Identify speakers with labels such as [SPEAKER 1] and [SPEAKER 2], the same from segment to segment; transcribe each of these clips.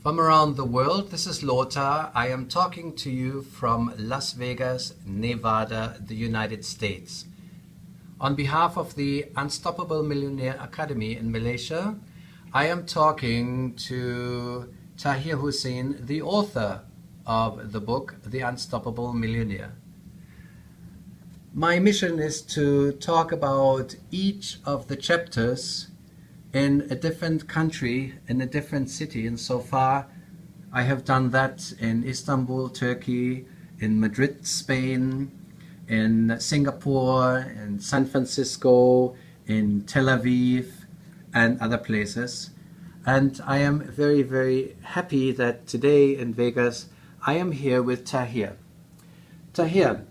[SPEAKER 1] From around the world, this is Lothar. I am talking to you from Las Vegas, Nevada, the United States. On behalf of the Unstoppable Millionaire Academy in Malaysia, I am talking to Tahir Hussain, the author of the book, The Unstoppable Millionaire. My mission is to talk about each of the chapters in a different country, in a different city, and so far I have done that in Istanbul, Turkey, in Madrid, Spain, in Singapore, in San Francisco, in Tel Aviv, and other places. And I am very, very happy that today in Vegas I am here with Tahir. Tahir,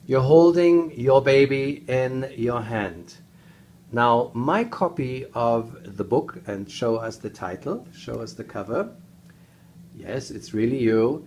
[SPEAKER 1] you're holding your baby in your hand. Now, my copy of the book, and show us the title, show us the cover. Yes, it's really you.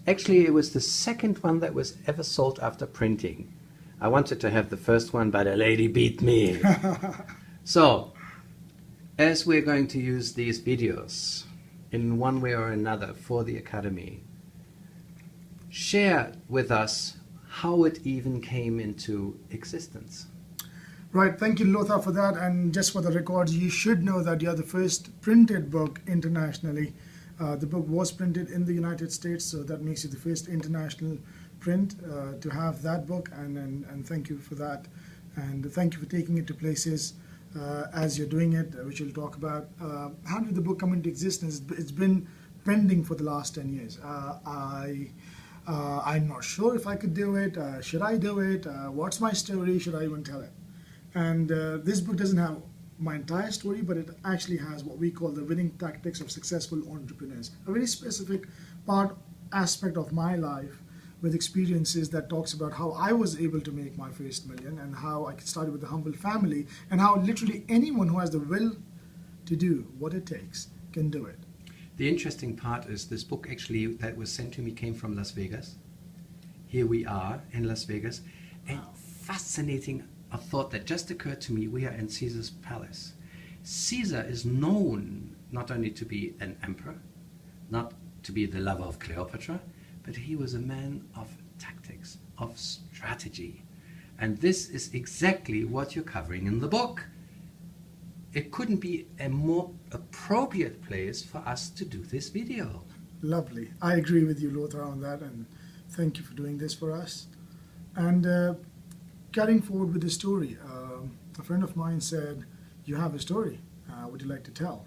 [SPEAKER 1] Actually, it was the second one that was ever sold after printing. I wanted to have the first one, but a lady beat me. So, as we're going to use these videos in one way or another for the Academy, share with us how it even came into existence.
[SPEAKER 2] Right, thank you Lothar for that, and just for the records, you should know that you're the first printed book internationally. The book was printed in the United States, so that makes you the first international print to have that book, and thank you for that. And thank you for taking it to places as you're doing it, which we'll talk about. How did the book come into existence? It's been pending for the last 10 years. I'm not sure if I could do it. Should I do it? What's my story? Should I even tell it? And this book doesn't have my entire story, but it actually has what we call the winning tactics of successful entrepreneurs. A very specific aspect of my life with experiences that talks about how I was able to make my first million, and how I started with a humble family, and how literally anyone who has the will to do what it takes can do it.
[SPEAKER 1] The interesting part is this book actually that was sent to me came from Las Vegas. Here we are in Las Vegas. And fascinating, a thought that just occurred to me, we are in Caesar's palace. Caesar is known not only to be an emperor, not to be the lover of Cleopatra, but he was a man of tactics, of strategy. And this is exactly what you're covering in the book. It couldn't be a more appropriate place for us to do this video.
[SPEAKER 2] Lovely. I agree with you, Lothar, on that, and thank you for doing this for us. And carrying forward with the story, a friend of mine said, you have a story, would you like to tell?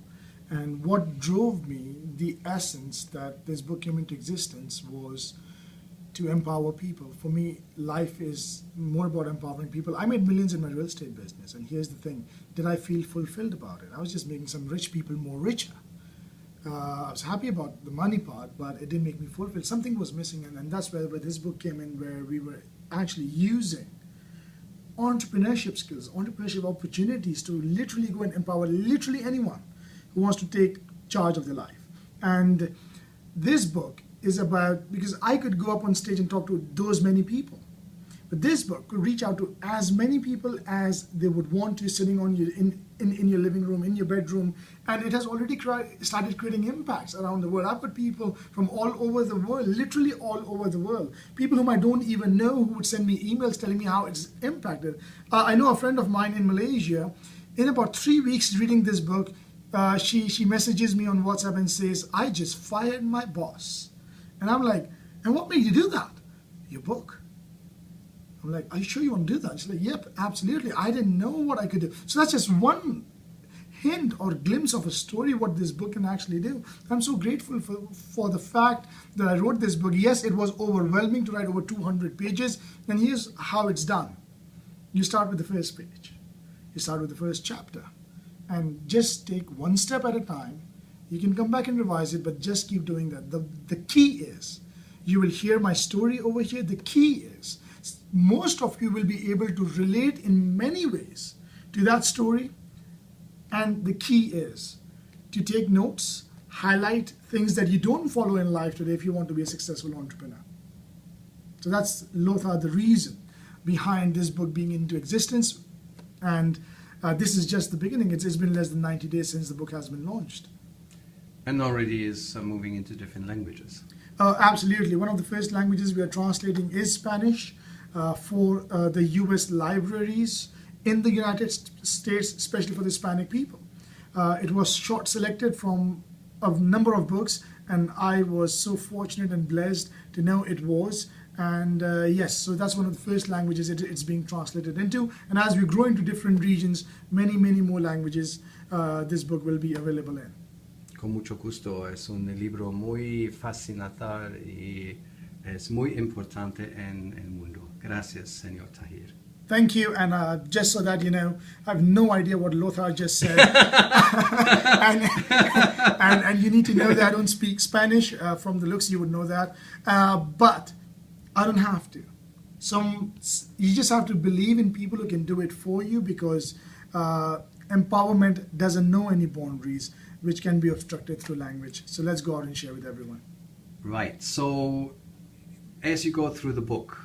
[SPEAKER 2] And what drove me, the essence that this book came into existence, was to empower people. For me, life is more about empowering people. I made millions in my real estate business, and here's the thing, did I feel fulfilled about it? I was just making some rich people more richer. I was happy about the money part, but it didn't make me fulfilled. Something was missing, and that's where this book came in, where we were actually using entrepreneurship skills, entrepreneurship opportunities to literally go and empower literally anyone who wants to take charge of their life. And this book is about, because I could go up on stage and talk to those many people, but this book could reach out to as many people as they would want to, sitting on your in your living room, in your bedroom, and it has already started creating impacts around the world. I've got people from all over the world, literally all over the world, people whom I don't even know, who would send me emails telling me how it's impacted. I know a friend of mine in Malaysia, in about 3 weeks reading this book, she messages me on WhatsApp and says, I just fired my boss. And I'm like, and what made you do that? Your book. I'm like, are you sure you want to do that? She's like, yep, absolutely. I didn't know what I could do. So that's just one hint or glimpse of a story what this book can actually do. I'm so grateful for the fact that I wrote this book. Yes, it was overwhelming to write over 200 pages. And here's how it's done. You start with the first page. You start with the first chapter. And just take one step at a time. You can come back and revise it, but just keep doing that. The key is, you will hear my story over here. The key is, most of you will be able to relate in many ways to that story, and the key is to take notes, highlight things that you don't follow in life today if you want to be a successful entrepreneur. So that's, Lothar, the reason behind this book being into existence, and this is just the beginning. It's been less than 90 days since the book has been launched.
[SPEAKER 1] And already is moving into different languages.
[SPEAKER 2] Absolutely. One of the first languages we are translating is Spanish for the US libraries in the United States, especially for the Hispanic people. It was short selected from a number of books, and I was so fortunate and blessed to know it was. And yes, so that's one of the first languages it's being translated into. And as we grow into different regions, many, many more languages this book will be available in.
[SPEAKER 1] Con mucho gusto. Es un libro muy fascinante y es muy importante en el mundo. Gracias, señor Tahir.
[SPEAKER 2] Thank you, and just so that you know, I have no idea what Lothar just said, and you need to know that I don't speak Spanish. From the looks, you would know that, but I don't have to. You just have to believe in people who can do it for you, because empowerment doesn't know any boundaries, which can be obstructed through language. So let's go out and share with everyone.
[SPEAKER 1] Right. So as you go through the book,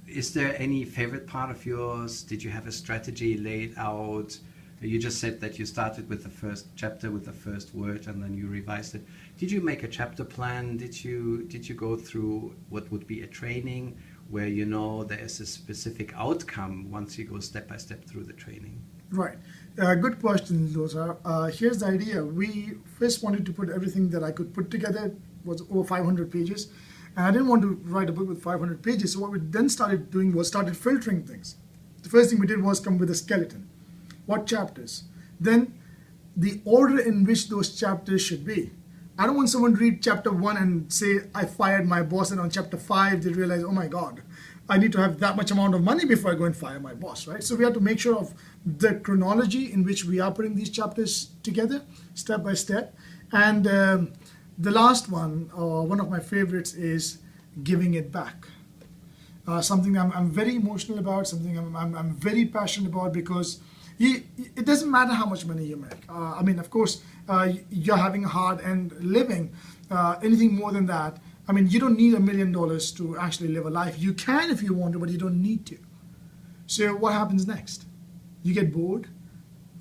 [SPEAKER 1] is there any favorite part of yours? Did you have a strategy laid out? You just said that you started with the first chapter with the first word and then you revised it. Did you make a chapter plan? Did you go through what would be a training where you know there is a specific outcome once you go step by step through the training?
[SPEAKER 2] Right. Good question, Lothar. Here's the idea. We first wanted to put everything that I could put together. It was over 500 pages. And I didn't want to write a book with 500 pages. So what we then started doing was started filtering things. The first thing we did was come with a skeleton. What chapters? Then the order in which those chapters should be. I don't want someone to read chapter 1 and say, I fired my boss, and on chapter 5 they realize, oh my God, I need to have that much amount of money before I go and fire my boss, right? So we have to make sure of the chronology in which we are putting these chapters together, step by step. And the last one, one of my favorites, is giving it back. Something I'm very emotional about, something I'm very passionate about, because it doesn't matter how much money you make. I mean, of course, you're having a hard and living. Anything more than that, I mean, you don't need $1 million to actually live a life. You can if you want to, but you don't need to. So what happens next? You get bored.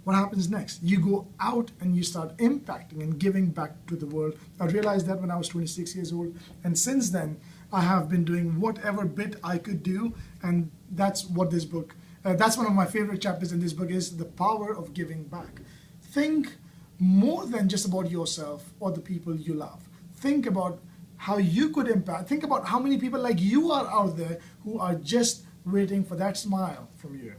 [SPEAKER 2] What happens next? You go out and you start impacting and giving back to the world. I realized that when I was 26 years old. And since then, I have been doing whatever bit I could do. And that's what this book, that's one of my favorite chapters in this book, is the power of giving back. Think more than just about yourself or the people you love. Think about how you could impact. Think about how many people like you are out there who are just waiting for that smile from you.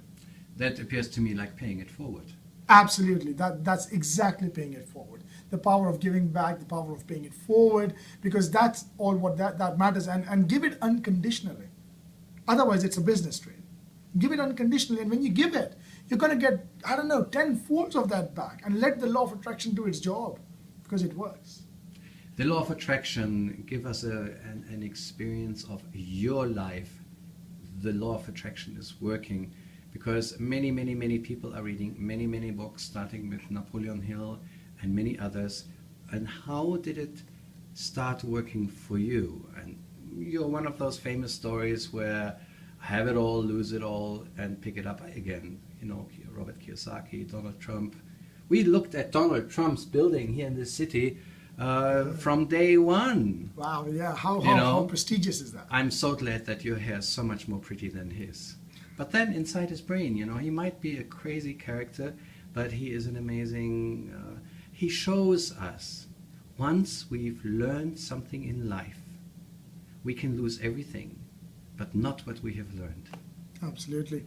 [SPEAKER 1] That appears to me like paying it forward.
[SPEAKER 2] Absolutely. That's exactly paying it forward. The power of giving back, the power of paying it forward, because that's all what that matters. And give it unconditionally. Otherwise, it's a business trade. Give it unconditionally, and when you give it, you're going to get, I don't know, 10 folds of that back, and let the law of attraction do its job, because it works.
[SPEAKER 1] The law of attraction, give us an experience of your life. The law of attraction is working, because many, many, many people are reading many, many books, starting with Napoleon Hill and many others. And how did it start working for you? And you're one of those famous stories where have it all, lose it all, and pick it up again. You know, Robert Kiyosaki, Donald Trump. We looked at Donald Trump's building here in this city from day one.
[SPEAKER 2] Wow, yeah, how prestigious is that?
[SPEAKER 1] I'm so glad that your hair is so much more pretty than his. But then inside his brain, you know, he might be a crazy character, but he is an amazing, he shows us, once we've learned something in life, we can lose everything, but not what we have learned.
[SPEAKER 2] Absolutely.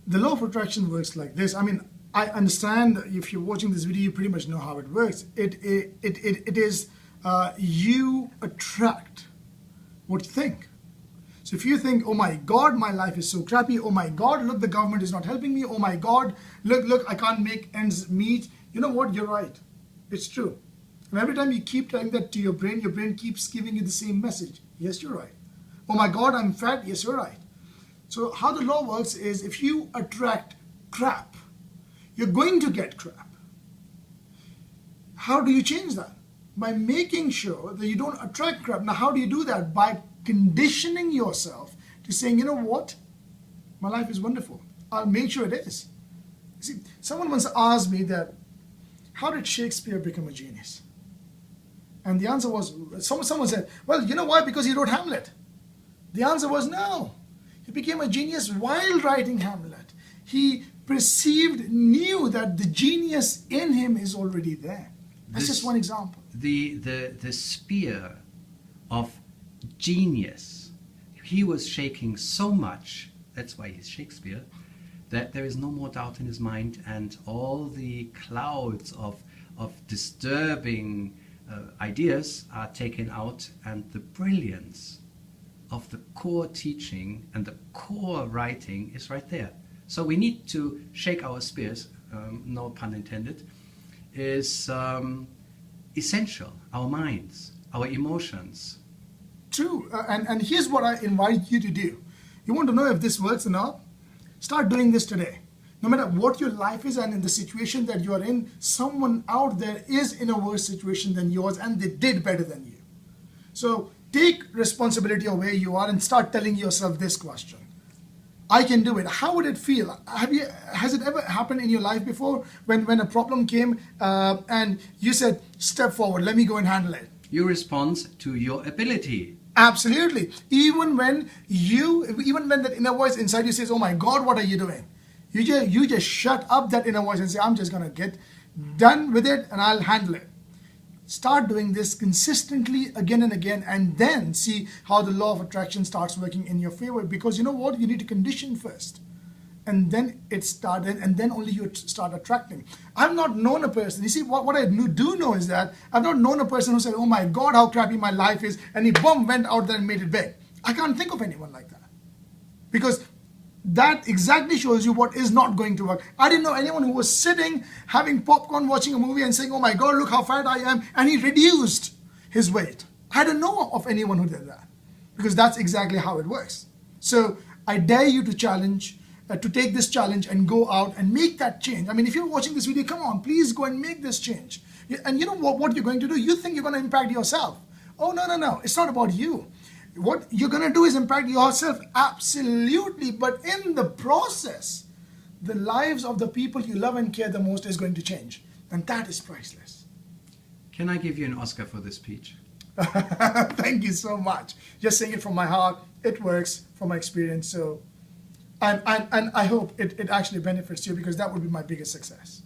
[SPEAKER 2] The law of attraction works like this. I mean, I understand if you're watching this video, you pretty much know how it works. It is you attract what you think. So if you think, oh my God, my life is so crappy. Oh my God, look, the government is not helping me. Oh my God, look, I can't make ends meet. You know what? You're right. It's true. And every time you keep telling that to your brain keeps giving you the same message. Yes, you're right. Oh my God, I'm fat. Yes, you're right. So how the law works is, if you attract crap, you're going to get crap. How do you change that? By making sure that you don't attract crap. Now, how do you do that? By conditioning yourself to saying, you know what? My life is wonderful. I'll make sure it is. See, someone once asked me that, how did Shakespeare become a genius? And the answer was, someone said, well, you know why? Because he wrote Hamlet. The answer was no. He became a genius while writing Hamlet. He knew that the genius in him is already there. That's just one example.
[SPEAKER 1] The spear of genius, he was shaking so much, that's why he's Shakespeare, that there is no more doubt in his mind, and all the clouds of disturbing ideas are taken out, and the brilliance of the core teaching and the core writing is right there. So we need to shake our spears, no pun intended, is essential. Our minds, our emotions.
[SPEAKER 2] True. And here's what I invite you to do. You want to know if this works or not? Start doing this today. No matter what your life is and in the situation that you are in, someone out there is in a worse situation than yours and they did better than you. So take responsibility of where you are and start telling yourself this question. I can do it. How would it feel? Has it ever happened in your life before when a problem came and you said, step forward, let me go and handle it?
[SPEAKER 1] You respond to your ability.
[SPEAKER 2] Absolutely. Even when that inner voice inside you says, oh my God, what are you doing? You just shut up that inner voice and say, I'm just going to get done with it and I'll handle it. Start doing this consistently again and again, and then see how the law of attraction starts working in your favor. Because you know what? You need to condition first. And then it started, and then only you start attracting. I've not known a person. You see, what I do know is that I've not known a person who said, oh my God, how crappy my life is, and he went out there and made it big. I can't think of anyone like that. Because that exactly shows you what is not going to work. I didn't know anyone who was sitting, having popcorn, watching a movie and saying, oh my God, look how fat I am, and he reduced his weight. I don't know of anyone who did that, because that's exactly how it works. So I dare you to to take this challenge and go out and make that change. I mean, if you're watching this video, come on, please go and make this change. And you know what you're going to do? You think you're going to impact yourself. Oh, no. It's not about you. What you're going to do is impact yourself, absolutely. But in the process, the lives of the people you love and care the most is going to change. And that is priceless.
[SPEAKER 1] Can I give you an Oscar for this speech?
[SPEAKER 2] Thank you so much. Just saying it from my heart. It works from my experience. So, and I hope it actually benefits you, because that would be my biggest success.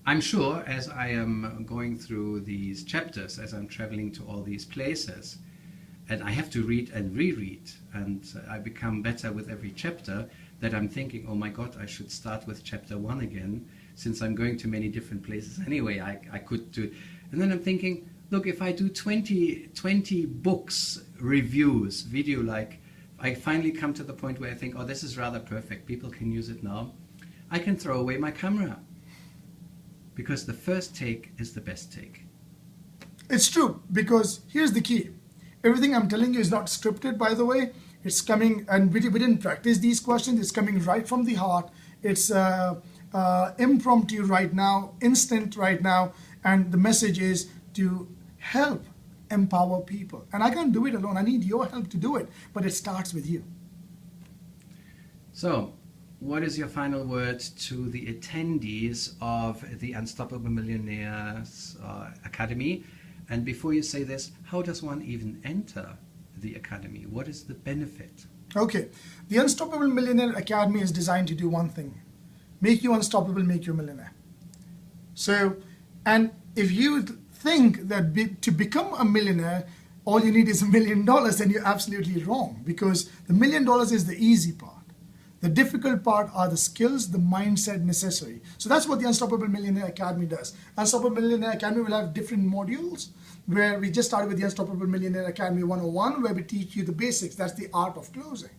[SPEAKER 1] I'm sure, as I am going through these chapters, as I'm traveling to all these places, and I have to read and reread, and I become better with every chapter, that I'm thinking, oh my God, I should start with chapter 1 again, since I'm going to many different places anyway. I could do, and then I'm thinking, look, if I do 20 books, reviews, video, like, I finally come to the point where I think, oh, this is rather perfect, people can use it now. I can throw away my camera, because the first take is the best take.
[SPEAKER 2] It's true, because here's the key. Everything I'm telling you is not scripted, by the way. It's coming, and we didn't practice these questions. It's coming right from the heart. It's impromptu right now, instant right now, and the message is to help empower people. And I can't do it alone. I need your help to do it, but it starts with you.
[SPEAKER 1] So, what is your final word to the attendees of the Unstoppable Millionaires Academy? And before you say this, how does one even enter the Academy? What is the benefit?
[SPEAKER 2] Okay, the Unstoppable Millionaire Academy is designed to do one thing: make you unstoppable, make you a millionaire. So, and if you think that to become a millionaire, all you need is $1 million, then you're absolutely wrong, because the $1 million is the easy part. The difficult part are the skills, the mindset necessary. So that's what the Unstoppable Millionaire Academy does. Unstoppable Millionaire Academy will have different modules, where we just started with the Unstoppable Millionaire Academy 101, where we teach you the basics. That's the art of closing,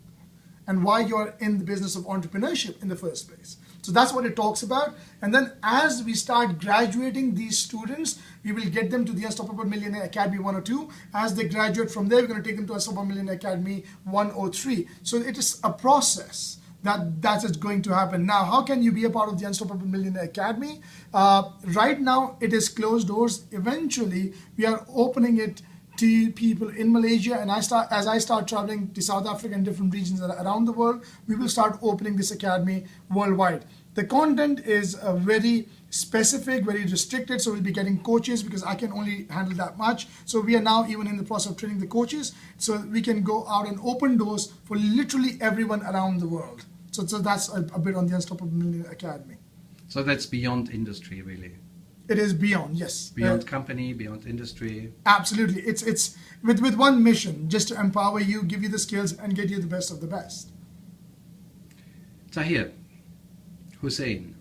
[SPEAKER 2] and why you're in the business of entrepreneurship in the first place. So that's what it talks about. And then as we start graduating these students, we will get them to the Unstoppable Millionaire Academy 102. As they graduate from there, we're going to take them to Unstoppable Millionaire Academy 103. So it is a process. That's going to happen. Now, how can you be a part of the Unstoppable Millionaire Academy? Right now, it is closed doors. Eventually, we are opening it to people in Malaysia, and as I start traveling to South Africa and different regions around the world, we will start opening this academy worldwide. The content is very specific, very restricted. So we'll be getting coaches because I can only handle that much. So we are now even in the process of training the coaches so we can go out and open doors for literally everyone around the world. So that's a bit on the Unstoppable Millionaire Academy.
[SPEAKER 1] So that's beyond industry, really.
[SPEAKER 2] It is beyond, yes.
[SPEAKER 1] Beyond company, beyond industry.
[SPEAKER 2] Absolutely. It's with one mission, just to empower you, give you the skills, and get you the best of the best.
[SPEAKER 1] Tahir Hussain,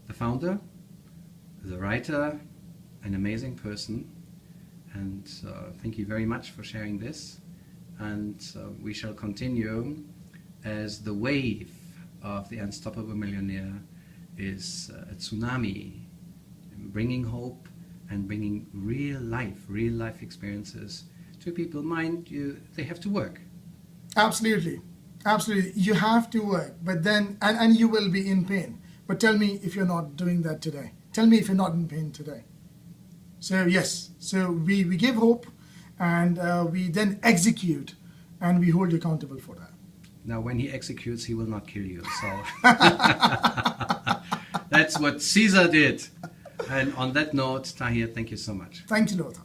[SPEAKER 1] the founder, the writer, an amazing person, and thank you very much for sharing this. And we shall continue as the wave of the Unstoppable Millionaire is a tsunami, bringing hope and bringing real life experiences to people. Mind you, they have to work.
[SPEAKER 2] Absolutely. Absolutely. You have to work, but then, and you will be in pain. But tell me if you're not doing that today. Tell me if you're not in pain today. So yes, so we give hope and we then execute and we hold you accountable for that.
[SPEAKER 1] Now, when he executes, he will not kill you. So that's what Caesar did. And on that note, Tahir, thank you so much.
[SPEAKER 2] Thank you, Lothar.